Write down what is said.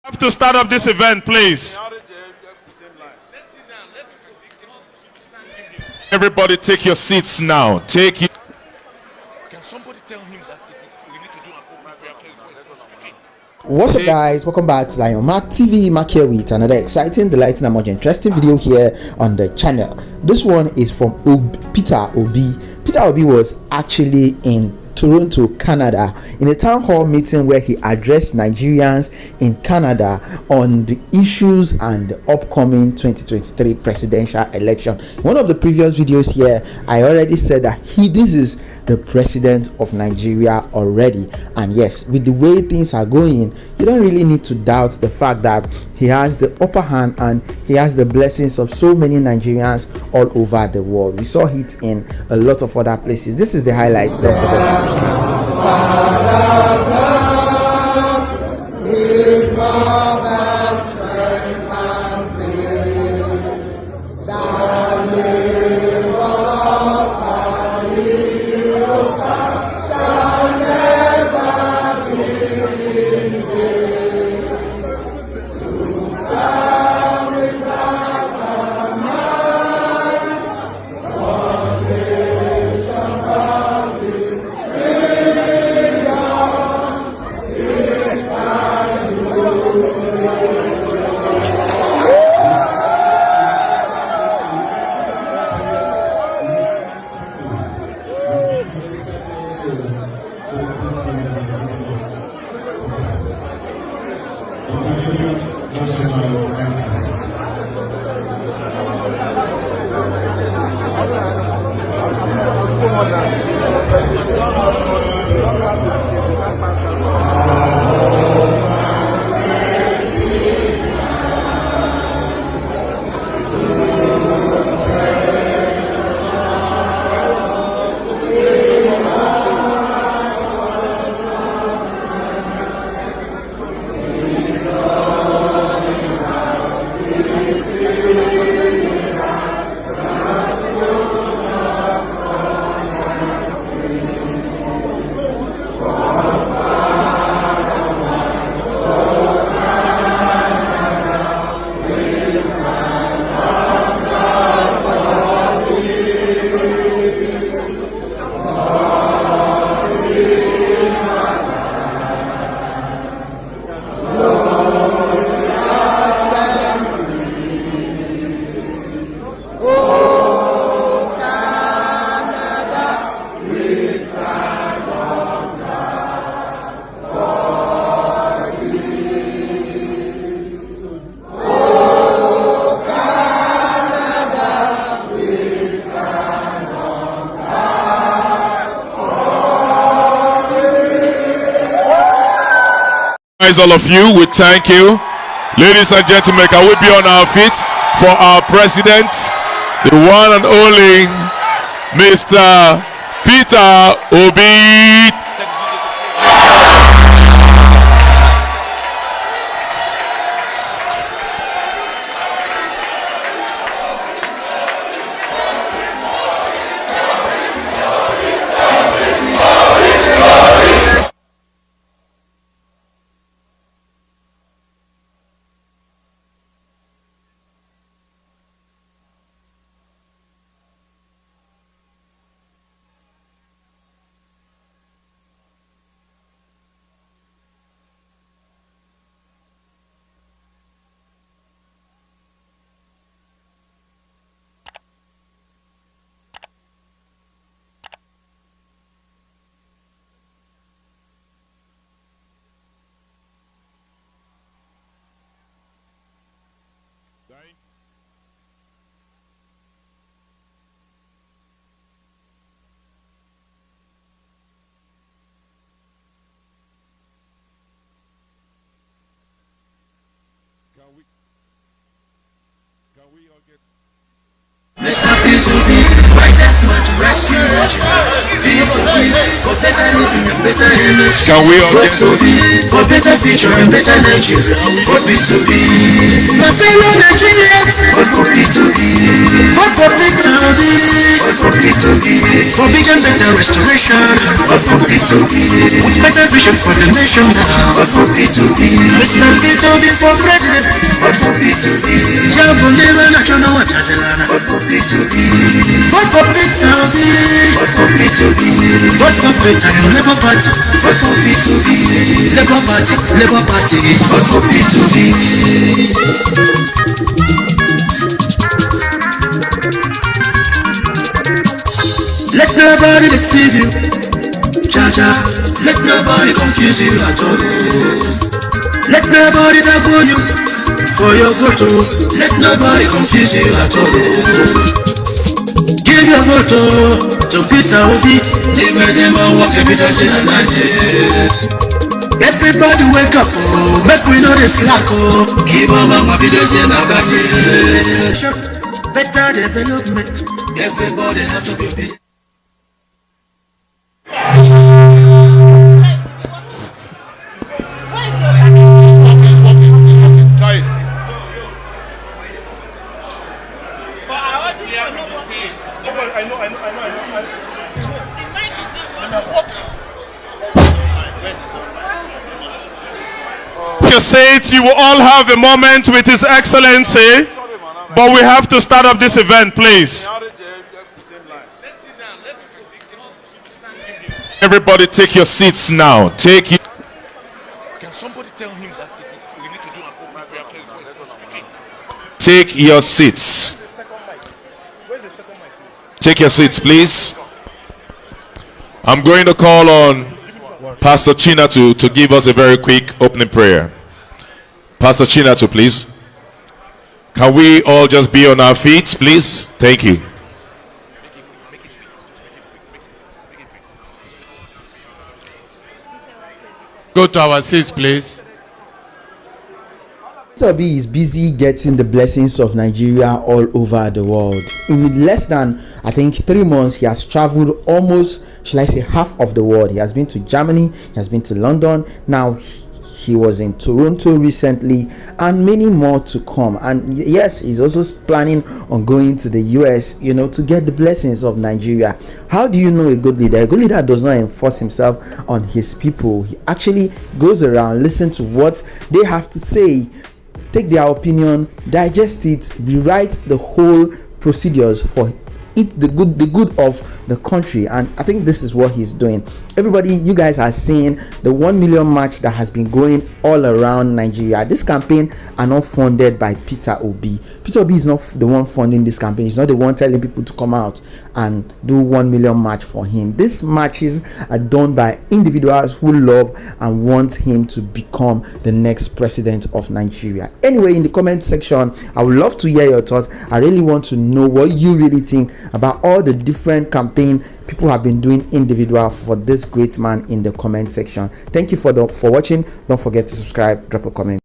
Have to start up this event, please. Everybody take your seats now. Take it. Can somebody tell him that we need to do an prayer first? What's up, guys? Welcome back to Lyon Mack TV. Mack here with another exciting, delighting, and much interesting video here on the channel. This one is from Peter Obi. Peter Obi was actually in Toronto, Canada, in a town hall meeting where he addressed Nigerians in Canada on the issues and the upcoming 2023 presidential election. In one of the previous videos here, I already said that this is the president of Nigeria already, and yes, with the way things are going, you don't really need to doubt the fact that he has the upper hand and he has the blessings of so many Nigerians all over the world. We saw it in a lot of other places. This is the highlights. Don't forget to subscribe. All of you, we thank you. Ladies and gentlemen, can we be on our feet for our president, the one and only Mr. Peter Obi. Can we all get Mr. P2P, my testament to rescue Nigeria. P2P, for better living and better image. Can we all get for better future and better Nigeria. For P2P, my fellow Nigerians. For P2P, for P2P, for P2B. For big and better restoration. Vote for P2B. With better vision for the nation now. Vote for P2B. Mr. P2B for president. Vote for P2B. Yabuleva National Watazelana. Vote for P2B. Vote for P2B. Vote for P2B. Vote for better Labour Party. Vote for P2B. Labour Party. Labour Party. Vote for P2B. Let nobody deceive you, Jaja. Let nobody confuse you at all. Let nobody double you for your photo. Let nobody confuse you at all. Give your photo to Peter Obi. They made them all walk a bit as in a night. Everybody wake up, oh, make we know the slack, oh. Give our mama be the same about it. Better development. Everybody have to be obedient. You say it, you will all have a moment with His Excellency, but we have to start up this event, please. Everybody take your seats now. Take it. Can somebody tell him that it is we need to do an open prayer first? Take your seats. Take your seats, please. I'm going to call on Pastor Chinatu to give us a very quick opening prayer. Pastor Chinatu, please. Can we all just be on our feet, please? Thank you. Go to our seats, please. Peter Obi is busy getting the blessings of Nigeria all over the world. In less than, I think, 3 months, he has traveled almost, shall I say, half of the world. He has been to Germany, he has been to London. Now, he was in Toronto recently, and many more to come. And yes, he's also planning on going to the US, to get the blessings of Nigeria. How do you know a good leader? A good leader does not enforce himself on his people. He actually goes around, listen to what they have to say, take their opinion, digest it, rewrite the whole procedures for it, the good of the country. And I think this is what he's doing. Everybody, you guys are seeing the 1 million march that has been going all around Nigeria. This campaign are not funded by Peter Obi. Peter Obi is not the one funding this campaign. He's not the one telling people to come out and do 1 million march for him. These marches are done by individuals who love and want him to become the next president of Nigeria. Anyway, in the comment section, I would love to hear your thoughts. I really want to know what you really think about all the different campaigns people have been doing individual for this great man in the comment section. Thank you for watching. Don't forget to subscribe, drop a comment.